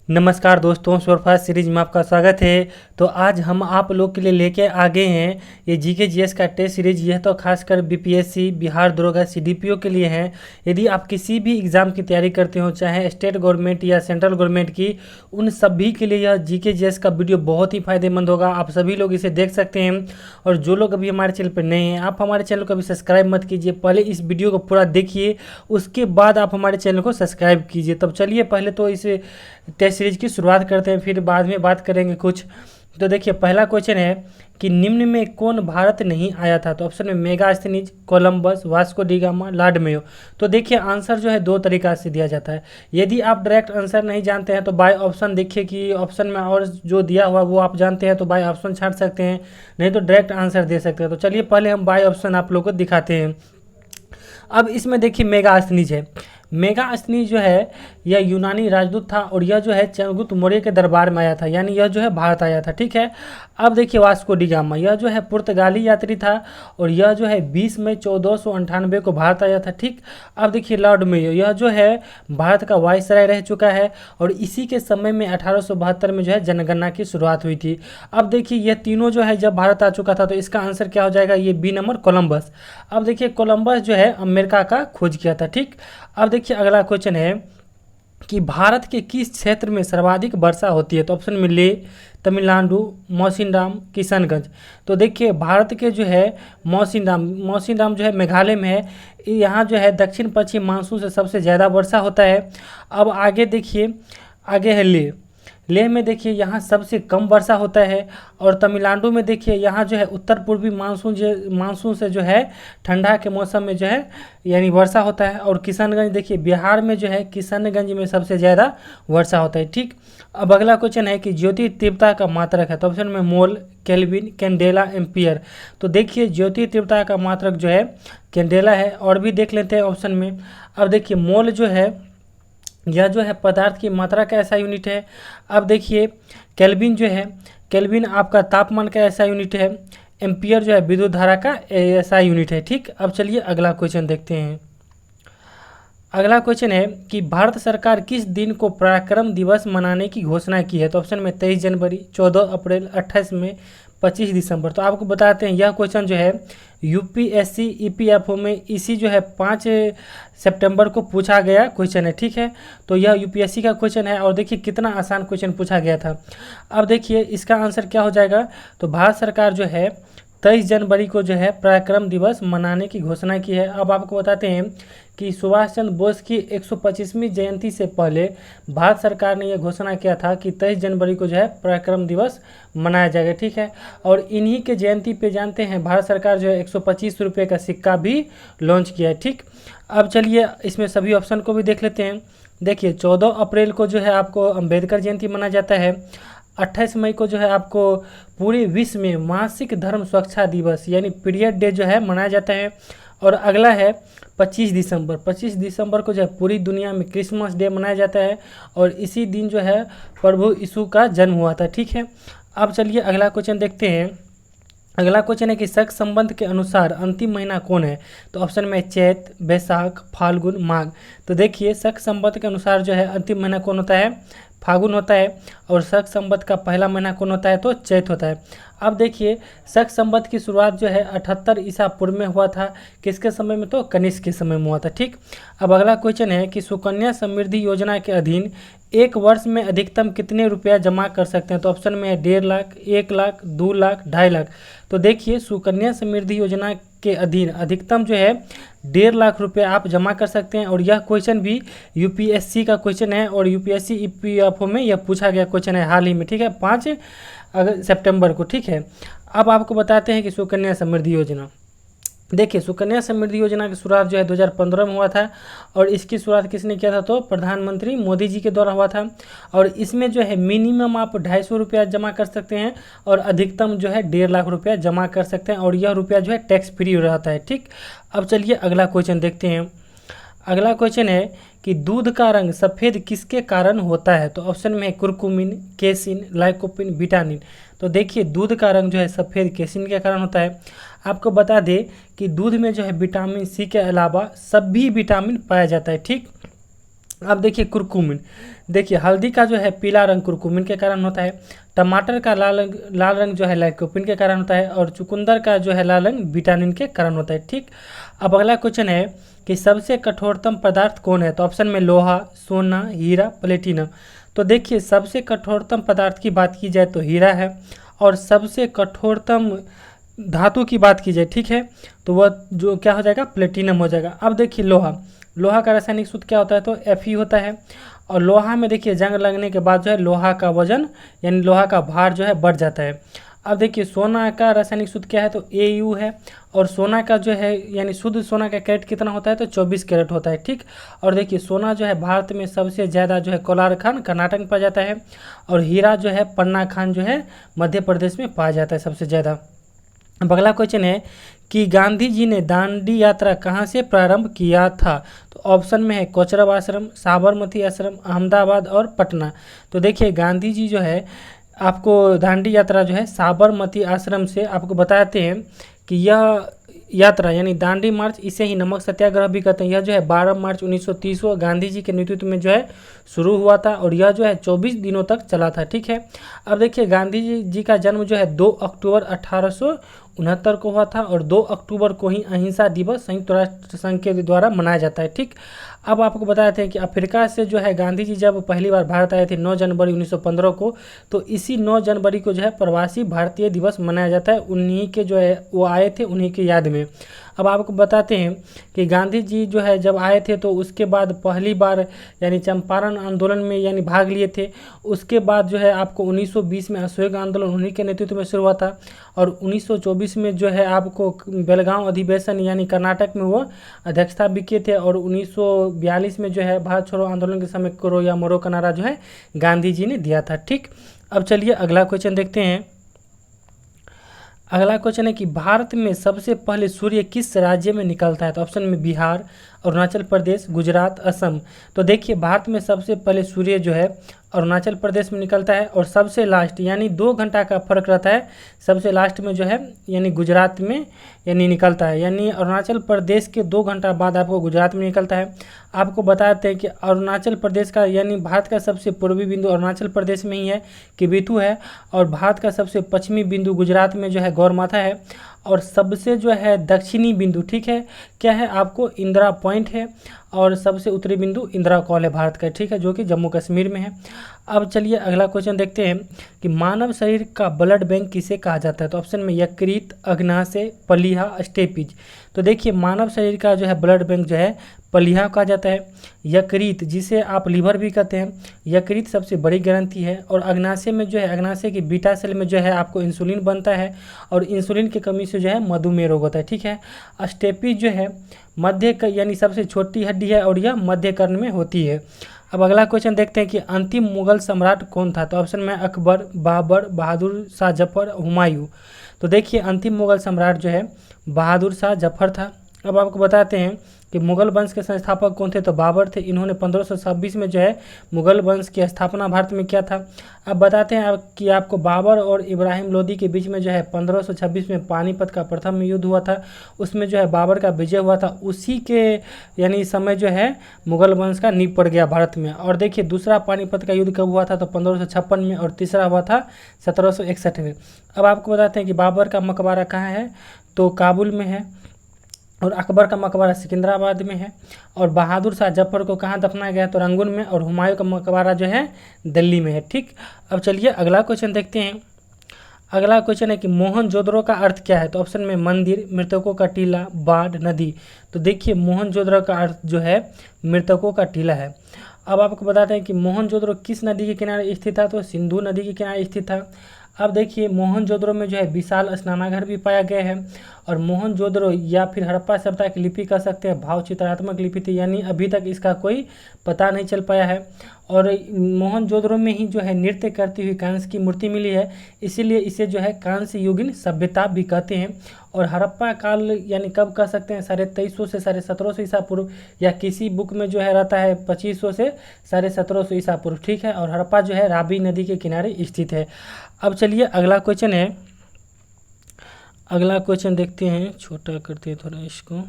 नमस्कार दोस्तों, superfast series में आपका स्वागत है। तो आज हम आप लोग के लिए लेके आ गए हैं ये जीके जीएस का टेस्ट सीरीज। यह तो खासकर बीपीएससी, बिहार दरोगा, सीडीपीओ के लिए है। यदि आप किसी भी एग्ज़ाम की तैयारी करते हो, चाहे स्टेट गवर्नमेंट या सेंट्रल गवर्नमेंट की, उन सभी के लिए यह जीके जीएस का वीडियो बहुत ही फायदेमंद होगा। आप सभी लोग इसे देख सकते हैं। और जो लोग अभी हमारे चैनल पर नए हैं, आप हमारे चैनल को अभी सब्सक्राइब मत कीजिए, पहले इस वीडियो को पूरा देखिए, उसके बाद आप हमारे चैनल को सब्सक्राइब कीजिए। तब चलिए पहले तो इस टेस्ट सीरीज की शुरुआत करते हैं, फिर बाद में बात करेंगे कुछ। तो देखिए, पहला क्वेश्चन है कि निम्न में कौन भारत नहीं आया था। तो ऑप्शन में Megasthenes, Columbus, Vasco D gamma, Lord Mayo. तो देखिए, आंसर जो है दो तरीका से दिया जाता है। यदि आप डायरेक्ट आंसर नहीं जानते हैं तो बाय ऑप्शन देखिए कि ऑप्शन में और जो दिया हुआ वो आप जानते हैं तो बाय ऑप्शन छाट सकते हैं, नहीं तो डायरेक्ट आंसर दे सकते हैं। तो चलिए पहले हम बाय ऑप्शन आप लोग को दिखाते हैं। अब इसमें देखिए मेगास्थनीज है। मेगास्थनीज जो है यह यूनानी राजदूत था और यह जो है चंद्रगुप्त मौर्य के दरबार में आया था, यानी यह जो है भारत आया था। ठीक है। अब देखिए वास्को डी गामा, यह जो है पुर्तगाली यात्री था और यह जो है 20 मई 1498 को भारत आया था। ठीक। अब देखिए लॉर्ड मेयो, यह जो है भारत का वायसराय रह चुका है और इसी के समय में 1872 में जो है जनगणना की शुरुआत हुई थी। अब देखिए यह तीनों जो है जब भारत आ चुका था, तो इसका आंसर क्या हो जाएगा, ये बी नंबर कोलंबस। अब देखिए कोलंबस जो है अमेरिका का खोज किया था। ठीक। अब देखिए अगला क्वेश्चन है कि भारत के किस क्षेत्र में सर्वाधिक वर्षा होती है। तो ऑप्शन में लेह, तमिलनाडु, मौसिनराम, किशनगंज। तो देखिए भारत के जो है मौसिनराम जो है मेघालय में है। यहाँ जो है दक्षिण पश्चिम मानसून से सबसे ज़्यादा वर्षा होता है। अब आगे देखिए, आगे है लेह में देखिए यहाँ सबसे कम वर्षा होता है। और तमिलनाडु में देखिए यहाँ जो है उत्तर पूर्वी मानसून से जो है ठंडा के मौसम में जो है यानी वर्षा होता है। और किशनगंज देखिए बिहार में जो है किशनगंज में सबसे ज़्यादा वर्षा होता है। ठीक। अब अगला क्वेश्चन है कि ज्योति तीव्रता का मात्रक है। तो ऑप्शन में मोल, केल्विन, कैंडेला, एम्पियर। तो देखिए ज्योति तीव्रता का मात्रक जो है कैंडेला है। और भी देख लेते हैं ऑप्शन में। अब देखिए मोल जो है यह जो है पदार्थ की मात्रा का ऐसा यूनिट है। अब देखिए केल्विन जो है, केल्विन आपका तापमान का ऐसा यूनिट है। एम्पियर जो है विद्युत धारा का ऐसा यूनिट है। ठीक। अब चलिए अगला क्वेश्चन देखते हैं। अगला क्वेश्चन है कि भारत सरकार किस दिन को पराक्रम दिवस मनाने की घोषणा की है। तो ऑप्शन में 23 जनवरी, 14 अप्रैल, 28 मई, 25 दिसंबर। तो आपको बताते हैं यह क्वेश्चन जो है यूपीएससी ईपीएफओ में इसी जो है 5 सितंबर को पूछा गया क्वेश्चन है। ठीक है। तो यह यूपीएससी का क्वेश्चन है और देखिए कितना आसान क्वेश्चन पूछा गया था। अब देखिए इसका आंसर क्या हो जाएगा। तो भारत सरकार जो है 23 जनवरी को जो है पराक्रम दिवस मनाने की घोषणा की है। अब आपको बताते हैं कि सुभाष चंद्र बोस की 125वीं जयंती से पहले भारत सरकार ने यह घोषणा किया था कि 23 जनवरी को जो है पराक्रम दिवस मनाया जाएगा। ठीक है। और इन्हीं के जयंती पे जानते हैं भारत सरकार जो है 125 रुपये का सिक्का भी लॉन्च किया है। ठीक। अब चलिए इसमें सभी ऑप्शन को भी देख लेते हैं। देखिए 14 अप्रैल को जो है आपको अम्बेडकर जयंती मनाया जाता है। 28 मई को जो है आपको पूरे विश्व में मासिक धर्म सुरक्षा दिवस यानी पीरियड डे जो है मनाया जाता है। और अगला है 25 दिसंबर। 25 दिसंबर को जो है पूरी दुनिया में क्रिसमस डे मनाया जाता है और इसी दिन जो है प्रभु यीशु का जन्म हुआ था। ठीक है। अब चलिए अगला क्वेश्चन देखते हैं। अगला क्वेश्चन है कि शक संबंध के अनुसार अंतिम महीना कौन है। तो ऑप्शन में चैत, बैसाख, फाल्गुन, माघ। तो देखिए शक संबंध के अनुसार जो है अंतिम महीना कौन होता है, फागुन होता है। और शक संबत का पहला महीना कौन होता है, तो चैत होता है। अब देखिए शक संबत की शुरुआत जो है 78 ईसा पूर्व में हुआ था। किसके समय में, तो कनिष्क के समय में हुआ था। ठीक। अब अगला क्वेश्चन है कि सुकन्या समृद्धि योजना के अधीन एक वर्ष में अधिकतम कितने रुपया जमा कर सकते हैं। तो ऑप्शन में है 1.5 लाख, 1 लाख, 2 लाख, 2.5 लाख। तो देखिए सुकन्या समृद्धि योजना के अधीन अधिकतम जो है 1.5 लाख रुपए आप जमा कर सकते हैं। और यह क्वेश्चन भी यूपीएससी का क्वेश्चन है और यूपीएससी ईपीएफओ में यह पूछा गया क्वेश्चन है हाल ही में। ठीक है, 5 सितंबर को। ठीक है। अब आपको बताते हैं कि सुकन्या समृद्धि योजना, देखिए सुकन्या समृद्धि योजना की शुरुआत जो है 2015 में हुआ था। और इसकी शुरुआत किसने किया था, तो प्रधानमंत्री मोदी जी के द्वारा हुआ था। और इसमें जो है मिनिमम आप 250 रुपया जमा कर सकते हैं और अधिकतम जो है 1.5 लाख रुपया जमा कर सकते हैं। और यह रुपया जो है टैक्स फ्री रहता है। ठीक। अब चलिए अगला क्वेश्चन देखते हैं। अगला क्वेश्चन है कि दूध का रंग सफ़ेद किसके कारण होता है। तो ऑप्शन में है कुरकुमिन, केसिन, लाइकोपिन, विटामिन। तो देखिए दूध का रंग जो है सफ़ेद केसिन के कारण होता है। आपको बता दें कि दूध में जो है विटामिन सी के अलावा सभी विटामिन पाया जाता है। ठीक। अब देखिए कुरकुमिन, देखिए हल्दी का जो है पीला रंग कुरकुमिन के कारण होता है, टमाटर का लाल रंग जो है लाइकोपिन के कारण होता है, और चुकंदर का जो है लाल रंग विटामिन के कारण होता है। ठीक, अब अगला क्वेश्चन है कि सबसे कठोरतम पदार्थ कौन है? तो ऑप्शन में लोहा, सोना, हीरा, प्लेटिनम। तो देखिए सबसे कठोरतम पदार्थ की बात की जाए तो हीरा है, और सबसे कठोरतम धातु की बात की जाए, ठीक है, तो वह जो क्या हो जाएगा, प्लेटिनम हो जाएगा। अब देखिए लोहा, लोहा का रासायनिक सूत्र क्या होता है? तो Fe होता है। और लोहा में देखिए जंग लगने के बाद जो है लोहा का वजन यानी लोहा का भार जो है बढ़ जाता है। अब देखिए सोना का रासायनिक सूत्र क्या है? तो Au है। और सोना का जो है यानी शुद्ध सोना का कैरेट कितना होता है? तो 24 कैरेट होता है। ठीक, और देखिए सोना जो है भारत में सबसे ज़्यादा जो है कोलार खान कर्नाटक में पाया जाता है, और हीरा जो है पन्ना खान जो है मध्य प्रदेश में पाया जाता है सबसे ज़्यादा। अब अगला क्वेश्चन है कि गांधी जी ने दांडी यात्रा कहाँ से प्रारंभ किया था? तो ऑप्शन में है कोचरब आश्रम, साबरमती आश्रम, अहमदाबाद और पटना। तो देखिए गांधी जी जो है आपको दांडी यात्रा जो है साबरमती आश्रम से आपको बताते हैं कि यह यात्रा यानी दांडी मार्च, इसे ही नमक सत्याग्रह भी कहते हैं, यह जो है 12 मार्च 1930 को गांधी जी के नेतृत्व में जो है शुरू हुआ था, और यह जो है 24 दिनों तक चला था। ठीक है, अब देखिए गांधी जी का जन्म जो है 2 अक्टूबर 1869 को हुआ था, और 2 अक्टूबर को ही अहिंसा दिवस संयुक्त राष्ट्र संघ के द्वारा मनाया जाता है। ठीक, अब आपको बताते हैं कि अफ्रीका से जो है गांधी जी जब पहली बार भारत आए थे 9 जनवरी 1915 को, तो इसी 9 जनवरी को जो है प्रवासी भारतीय दिवस मनाया जाता है। उन्हीं के जो है वो आए थे, उन्हीं की याद में। अब आपको बताते हैं कि गांधी जी जो है जब आए थे तो उसके बाद पहली बार यानी चंपारण आंदोलन में यानी भाग लिए थे। उसके बाद जो है आपको 1920 में असहयोग आंदोलन उन्हीं के नेतृत्व में शुरू हुआ था, और 1924 में जो है आपको बेलगांव अधिवेशन यानी कर्नाटक में वो अध्यक्षता भी किए थे, और 1942 में जो है भारत छोड़ो आंदोलन के समय करो या मरो का नारा जो है गांधी जी ने दिया था। ठीक, अब चलिए अगला क्वेश्चन देखते हैं। अगला क्वेश्चन है कि भारत में सबसे पहले सूर्य किस राज्य में निकलता है? तो ऑप्शन में बिहार, अरुणाचल प्रदेश, गुजरात, असम। तो देखिए भारत में सबसे पहले सूर्य जो है अरुणाचल प्रदेश में निकलता है, और सबसे लास्ट यानी 2 घंटा का फर्क रहता है, सबसे लास्ट में जो है यानी गुजरात में यानी निकलता है, यानी अरुणाचल प्रदेश के 2 घंटा बाद आपको गुजरात में निकलता है। आपको बताते हैं कि अरुणाचल प्रदेश का यानी भारत का सबसे पूर्वी बिंदु अरुणाचल प्रदेश में ही है, किबिथु है, और भारत का सबसे पश्चिमी बिंदु गुजरात में जो है गौरमाथा है, और सबसे जो है दक्षिणी बिंदु, ठीक है, क्या है आपको इंदिरा पॉइंट है, और सबसे उत्तरी बिंदु इंदिरा कॉल है भारत का, ठीक है, जो कि जम्मू कश्मीर में है। अब चलिए अगला क्वेश्चन देखते हैं कि मानव शरीर का ब्लड बैंक किसे कहा जाता है? तो ऑप्शन में यकृत, अग्नाशय, प्लीहा, स्टेपीज। तो देखिए मानव शरीर का जो है ब्लड बैंक जो है प्लीहा कहा जाता है, यकृत जिसे आप लीवर भी कहते हैं, यकृत सबसे बड़ी ग्रंथि है, और अग्नाशय में जो है अग्नाशय की बीटा सेल में जो है आपको इंसुलिन बनता है, और इंसुलिन की कमी से जो है मधुमेह रोग होता है। ठीक है, स्टेपीज जो है मध्य यानी सबसे छोटी हड्डी है, और यह मध्य कर्ण में होती है। अब अगला क्वेश्चन देखते हैं कि अंतिम मुगल सम्राट कौन था? तो ऑप्शन में अकबर, बाबर, बहादुर शाह जफर, हुमायूं। तो देखिए अंतिम मुगल सम्राट जो है बहादुर शाह जफर था। अब आपको बताते हैं कि मुगल वंश के संस्थापक कौन थे? तो बाबर थे। इन्होंने 1526 में जो है मुगल वंश की स्थापना भारत में किया था। अब बताते हैं कि आपको बाबर और इब्राहिम लोदी के बीच में जो है 1526 में पानीपत का प्रथम युद्ध हुआ था, उसमें जो है बाबर का विजय हुआ था। उसी के यानी समय जो है मुगल वंश का नींव पड़ गया भारत में। और देखिए दूसरा पानीपत का युद्ध कब हुआ था? तो 1556 में, और तीसरा हुआ था 1761 में। अब आपको बताते हैं कि बाबर का मकबरा कहाँ है? तो काबुल में है, और अकबर का मकबरा सिकंदराबाद में है, और बहादुर शाह जफर को कहाँ दफनाया गया? तो रंगून में, और हुमायूं का मकबरा जो है दिल्ली में है। ठीक, अब चलिए अगला क्वेश्चन देखते हैं। अगला क्वेश्चन है कि मोहनजोदड़ो का अर्थ क्या है? तो ऑप्शन में मंदिर, मृतकों का टीला, बाढ़, नदी। तो देखिए मोहनजोदड़ो का अर्थ जो है मृतकों का टीला है। अब आपको बताते हैं कि मोहनजोदड़ो किस नदी के किनारे स्थित था? तो सिंधु नदी के किनारे स्थित था। अब देखिए मोहनजोदड़ो में जो है विशाल स्नानागार भी पाया गया है, और मोहनजोदड़ो या फिर हड़प्पा सभ्यता की लिपि कह सकते हैं, भाव चित्रात्मक लिपि थी, यानी अभी तक इसका कोई पता नहीं चल पाया है। और मोहनजोदड़ो में ही जो है नृत्य करती हुई कांस्य की मूर्ति मिली है, इसीलिए इसे जो है कांस्य युगीन सभ्यता भी कहते हैं। और हड़प्पा काल यानी कब कह सकते हैं? 2350 से 1750 ईसा पूर्व, या किसी बुक में जो है रहता है 2500 से 1750 ईसा पूर्व। ठीक है, और हड़प्पा जो है रावी नदी के किनारे स्थित है। अब चलिए अगला क्वेश्चन है, अगला क्वेश्चन देखते हैं, छोटा करते हैं थोड़ा इसको।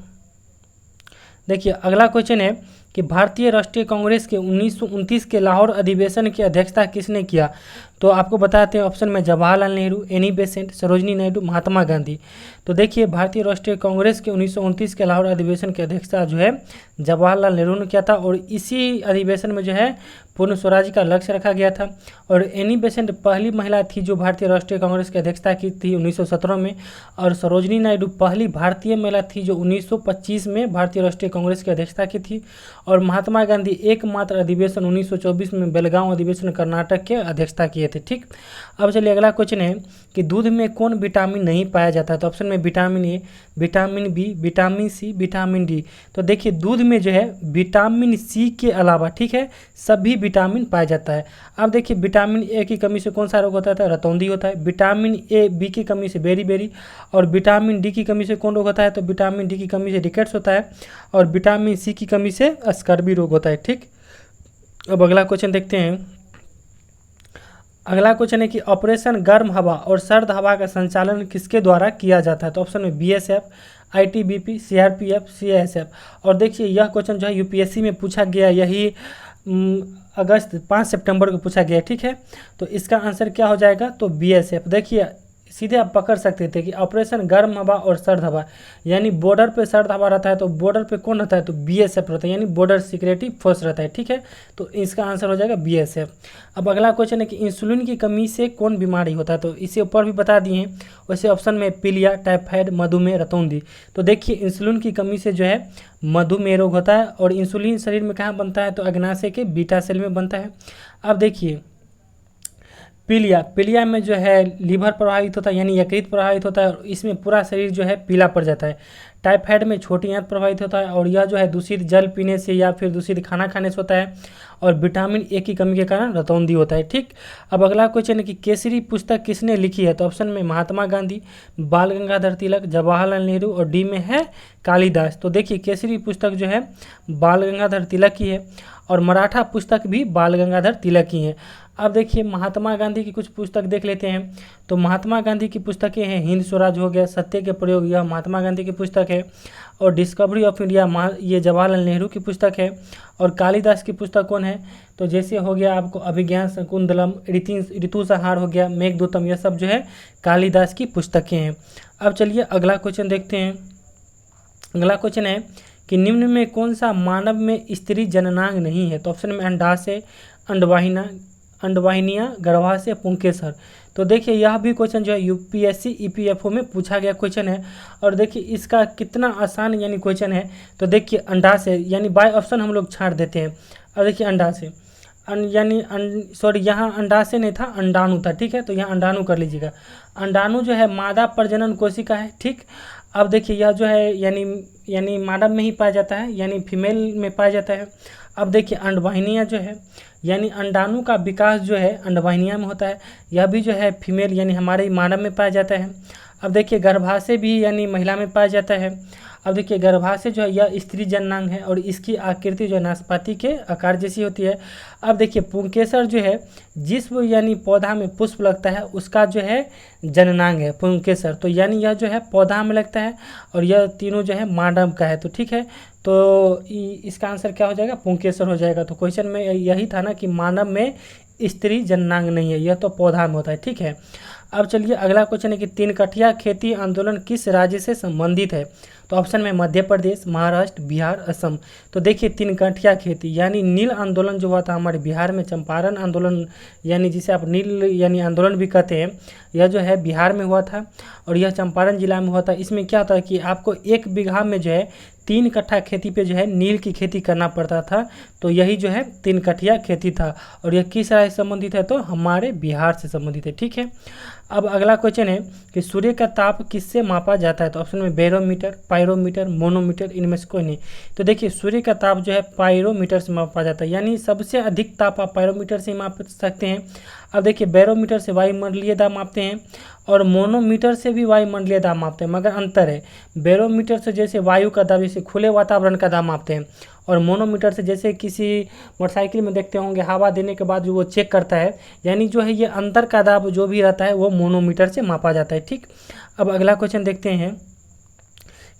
देखिए अगला क्वेश्चन है कि भारतीय राष्ट्रीय कांग्रेस के 1929 के लाहौर अधिवेशन की अध्यक्षता किसने किया? तो आपको बताते हैं ऑप्शन में जवाहरलाल नेहरू, एनी बेसेंट, सरोजिनी नायडू, महात्मा गांधी। तो देखिए भारतीय राष्ट्रीय कांग्रेस के 1929 के लाहौर अधिवेशन की अध्यक्षता जो है जवाहरलाल नेहरू ने किया था और इसी अधिवेशन में जो है पूर्ण स्वराज का लक्ष्य रखा गया था। और एनी बेसेंट पहली महिला थी जो भारतीय राष्ट्रीय कांग्रेस की अध्यक्षता की थी 1917 में। और सरोजिनी नायडू पहली भारतीय महिला थी जो 1925 में भारतीय राष्ट्रीय कांग्रेस की अध्यक्षता की थी। और महात्मा गांधी एकमात्र अधिवेशन 1924 में बेलगांव अधिवेशन कर्नाटक के अध्यक्षता किए थे। ठीक, अब चलिए अगला क्वेश्चन है कि दूध में कौन विटामिन नहीं पाया जाता है? तो ऑप्शन में vitamin A, vitamin B, vitamin C, vitamin D. तो देखिए दूध में जो है विटामिन सी के अलावा ठीक है सभी विटामिन पाया जाता है। अब देखिए विटामिन ए की कमी से कौन सा रोग होता है? रतौंधी होता है। विटामिन ए बी की कमी से बेरी, और विटामिन डी की कमी से कौन रोग होता है? तो विटामिन डी की कमी से रिकेट्स होता है। और विटामिन सी की कमी से स्कर्वी रोग होता है। ठीक, अब अगला क्वेश्चन देखते हैं। अगला क्वेश्चन है कि ऑपरेशन गर्म हवा और सर्द हवा का संचालन किसके द्वारा किया जाता है? तो ऑप्शन में बीएसएफ, आईटीबीपी, सीआरपीएफ, सीआईएसएफ। और देखिए यह क्वेश्चन जो है यूपीएससी में पूछा गया, यही अगस्त 5 सितंबर को पूछा गया। ठीक है, तो इसका आंसर क्या हो जाएगा? तो बीएसएफ। देखिए सीधे आप पकड़ सकते थे कि ऑपरेशन गर्म हवा और सर्द हवा, यानी बॉर्डर पे सर्द हवा रहता है तो बॉर्डर पे कौन रहता है? तो बीएसएफ रहता है, यानी बॉर्डर सिक्योरिटी फोर्स रहता है। ठीक है, तो इसका आंसर हो जाएगा बीएसएफ। अब अगला क्वेश्चन है कि इंसुलिन की कमी से कौन बीमारी होता है? तो इसे ऊपर भी बता दिए हैं। वैसे ऑप्शन में पीलिया, टाइफाइड, मधुमेह, रतौंधी। तो देखिए इंसुलिन की कमी से जो है मधुमेह रोग होता है। और इंसुलिन शरीर में कहाँ बनता है? तो अग्नाशय के बीटा सेल में बनता है। अब देखिए पीलिया में जो है लीवर प्रभावित होता है, यानी यकृत प्रभावित होता है और इसमें पूरा शरीर जो है पीला पड़ जाता है। टाइफाइड में छोटी आंत प्रभावित होता है और यह जो है दूषित जल पीने से या फिर दूषित खाना खाने से होता है। और विटामिन ए की कमी के कारण रतौंधी होता है। ठीक, अब अगला क्वेश्चन है कि केसरी पुस्तक किसने लिखी है? तो ऑप्शन में महात्मा गांधी, बाल गंगाधर तिलक, जवाहरलाल नेहरू और डी में है कालिदास। तो देखिए केसरी पुस्तक जो है बाल गंगाधर तिलक की है और मराठा पुस्तक भी बाल गंगाधर तिलक की है। अब देखिए महात्मा गांधी की कुछ पुस्तक देख लेते हैं। तो महात्मा गांधी की पुस्तकें हैं हिंद स्वराज हो गया, सत्य के प्रयोग, यह महात्मा गांधी की पुस्तक है। और डिस्कवरी ऑफ इंडिया ये जवाहरलाल नेहरू की पुस्तक है। और कालिदास की पुस्तक कौन है? तो जैसे हो गया आपको अभिज्ञान शकुंतलम, ऋतुसंहार हो गया, मेघदूतम, यह सब जो है कालिदास की पुस्तकें हैं। अब चलिए अगला क्वेश्चन देखते हैं। अगला क्वेश्चन है कि निम्न में कौन सा मानव में स्त्री जननांग नहीं है? तो ऑप्शन में अंडाशय, अंडवाहिनियाँ, गर्भाशय, पुंकेसर। तो देखिए यह भी क्वेश्चन जो है यूपीएससी ईपीएफओ में पूछा गया क्वेश्चन है। और देखिए इसका कितना आसान यानी क्वेश्चन है। तो देखिए अंडाशय यानी बाय ऑप्शन हम लोग छाड़ देते हैं। और देखिए अंडाशय सॉरी यहाँ अंडाशय नहीं था, अंडाणु था। ठीक है, तो यहाँ अंडाणु कर लीजिएगा। अंडाणु जो है मादा प्रजनन कोशिका है। ठीक, अब देखिए यह जो है यानी मानव में ही पाया जाता है, यानी फीमेल में पाया जाता है। अब देखिए अंडवाहिनियाँ जो है यानी अंडाणु का विकास जो है अंडवाहिनियाँ में होता है, यह भी जो है फीमेल यानी हमारे मानव में पाया जाता है। अब देखिए गर्भाशय भी यानी महिला में पाया जाता है। अब देखिए गर्भाशय जो है यह स्त्री जननांग है और इसकी आकृति जो है नाशपाती के आकार जैसी होती है। अब देखिए पुंकेसर जो है जिस यानी पौधा में पुष्प लगता है उसका जो है जननांग है पुंकेसर। तो यानी यह जो है पौधा में लगता है और यह तीनों जो है मानव का है। तो ठीक है, तो इसका आंसर क्या हो जाएगा? पुंकेसर हो जाएगा। तो क्वेश्चन में यही था ना कि मानव में स्त्री जननांग नहीं है, यह तो पौधा में होता है। ठीक है, अब चलिए अगला क्वेश्चन है कि 3 कठिया खेती आंदोलन किस राज्य से संबंधित है? तो ऑप्शन में मध्य प्रदेश, महाराष्ट्र, बिहार, असम। तो देखिए 3 कठिया खेती यानी नील आंदोलन जो हुआ था हमारे बिहार में, चंपारण आंदोलन यानी जिसे आप नील यानी आंदोलन भी कहते हैं, यह जो है बिहार में हुआ था और यह चंपारण जिला में हुआ था। इसमें क्या होता है कि आपको 1 बीघा में जो है 3 कट्ठा खेती पे जो है नील की खेती करना पड़ता था। तो यही जो है 3 कठिया खेती था और यह किस राज्य से संबंधित है? तो हमारे बिहार से संबंधित है। ठीक है, अब अगला क्वेश्चन है कि सूर्य का ताप किससे मापा जाता है? तो ऑप्शन में बैरोमीटर, पायरोमीटर, मोनोमीटर, इनमें से कोई नहीं। तो देखिए सूर्य का ताप जो है पायरोमीटर से मापा जाता है, यानी सबसे अधिक ताप आप पायरोमीटर से माप सकते हैं। अब देखिए बैरोमीटर से वायुमंडलीय दाब मापते हैं और मोनोमीटर से भी वायुमंडलीय दाब मापते हैं, मगर अंतर है। बैरोमीटर से जैसे वायु का दाब, जैसे खुले वातावरण का दाब मापते हैं और मोनोमीटर से जैसे किसी मोटरसाइकिल में देखते होंगे हवा देने के बाद जो वो चेक करता है, यानी जो है ये अंतर का दाब जो भी रहता है वो मोनोमीटर से मापा जाता है। ठीक, अब अगला क्वेश्चन देखते हैं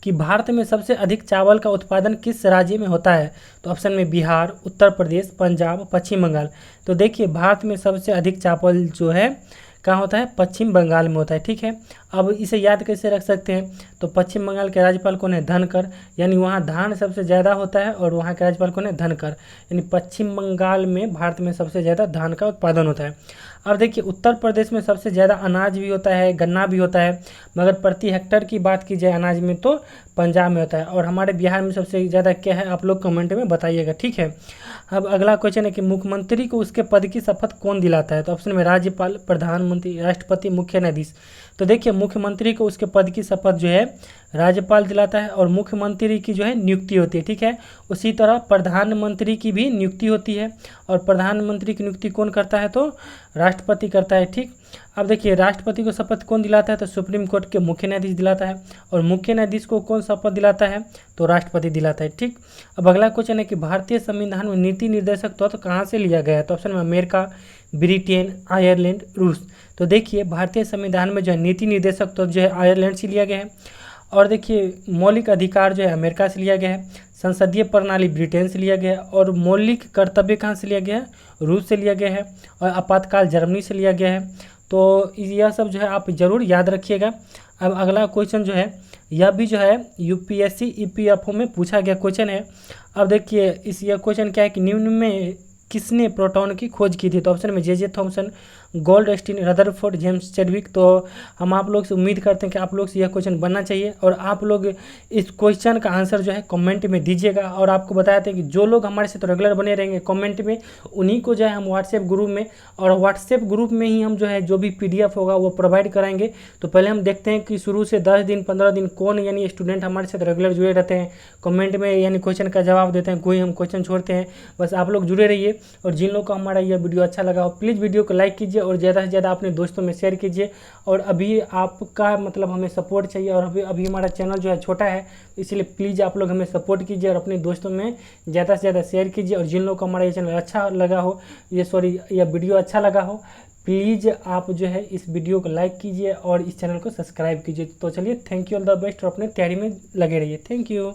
कि भारत में सबसे अधिक चावल का उत्पादन किस राज्य में होता है। तो ऑप्शन में बिहार, उत्तर प्रदेश, पंजाब, पश्चिम बंगाल। तो देखिए भारत में सबसे अधिक चावल जो है कहाँ होता है, पश्चिम बंगाल में होता है। ठीक है, अब इसे याद कैसे रख सकते हैं, तो पश्चिम बंगाल के राज्यपाल कौन है, धनकर, यानी वहाँ धान सबसे ज़्यादा होता है और वहाँ के राज्यपाल कौन है, धनकर, यानी पश्चिम बंगाल में भारत में सबसे ज़्यादा धान का उत्पादन होता है। अब देखिए उत्तर प्रदेश में सबसे ज़्यादा अनाज भी होता है, गन्ना भी होता है, मगर प्रति हेक्टर की बात की जाए अनाज में तो पंजाब में होता है। और हमारे बिहार में सबसे ज़्यादा क्या है, आप लोग कमेंट में बताइएगा। ठीक है, अब अगला क्वेश्चन है कि मुख्यमंत्री को उसके पद की शपथ कौन दिलाता है। तो ऑप्शन में राज्यपाल, प्रधानमंत्री, राष्ट्रपति, मुख्य न्यायाधीश। तो देखिए मुख्यमंत्री को उसके पद की शपथ जो है राज्यपाल दिलाता है और मुख्यमंत्री की जो है नियुक्ति होती है। ठीक है, उसी तरह प्रधानमंत्री की भी नियुक्ति होती है और प्रधानमंत्री की नियुक्ति कौन करता है, तो राष्ट्रपति करता है। ठीक, अब देखिए राष्ट्रपति को शपथ कौन दिलाता है, तो सुप्रीम कोर्ट के मुख्य न्यायाधीश दिलाता है और मुख्य न्यायाधीश को कौन शपथ दिलाता है, तो राष्ट्रपति दिलाता है। ठीक, अब अगला क्वेश्चन है कि भारतीय संविधान में नीति निर्देशक तत्व कहाँ से लिया गया है। तो ऑप्शन में अमेरिका, ब्रिटेन, आयरलैंड, रूस। तो देखिए भारतीय संविधान में जो है नीति निर्देशक तत्व जो है आयरलैंड से लिया गया है और देखिए मौलिक अधिकार जो है अमेरिका से लिया गया है, संसदीय प्रणाली ब्रिटेन से लिया गया है और मौलिक कर्तव्य कहाँ से लिया गया है, रूस से लिया गया है और आपातकाल जर्मनी से लिया गया है। तो यह सब जो है आप ज़रूर याद रखिएगा। अब अगला क्वेश्चन जो है यह भी जो है यूपीएससी ईपीएफओ में पूछा गया क्वेश्चन है। अब देखिए यह क्वेश्चन क्या है कि निम्न में किसने प्रोटॉन की खोज की थी। तो ऑप्शन में J Thomson, Goldstein, Rutherford, James Chadwick. तो हम आप लोग से उम्मीद करते हैं कि आप लोग से यह क्वेश्चन बनना चाहिए और आप लोग इस क्वेश्चन का आंसर जो है कमेंट में दीजिएगा। और आपको बताते हैं कि जो लोग हमारे साथ रेगुलर बने रहेंगे कमेंट में, उन्हीं को जो है हम व्हाट्सएप ग्रुप में, और व्हाट्सएप ग्रुप में ही हम जो है जो भी PDF होगा वो प्रोवाइड कराएंगे। तो पहले हम देखते हैं कि शुरू से 10 दिन 15 दिन कौन यानी स्टूडेंट हमारे साथ रेगुलर जुड़े रहते हैं, कमेंट में यानी क्वेश्चन का जवाब देते हैं, कोई हम क्वेश्चन छोड़ते हैं। बस आप लोग जुड़े रहिए और जिन लोगों को हमारा यह वीडियो अच्छा लगा हो प्लीज़ वीडियो को लाइक कीजिए और ज़्यादा से ज़्यादा अपने दोस्तों में शेयर कीजिए। और अभी आपका मतलब हमें सपोर्ट चाहिए और अभी हमारा चैनल जो है छोटा है, इसलिए प्लीज़ आप लोग हमें सपोर्ट कीजिए और अपने दोस्तों में ज़्यादा से ज़्यादा शेयर कीजिए। और जिन लोगों को हमारा ये चैनल अच्छा लगा हो, यह वीडियो अच्छा लगा हो, प्लीज़ आप जो है इस वीडियो को लाइक कीजिए और इस चैनल को सब्सक्राइब कीजिए। तो चलिए, thank you, all the best और अपने तैयारी में लगे रहिए। Thank you.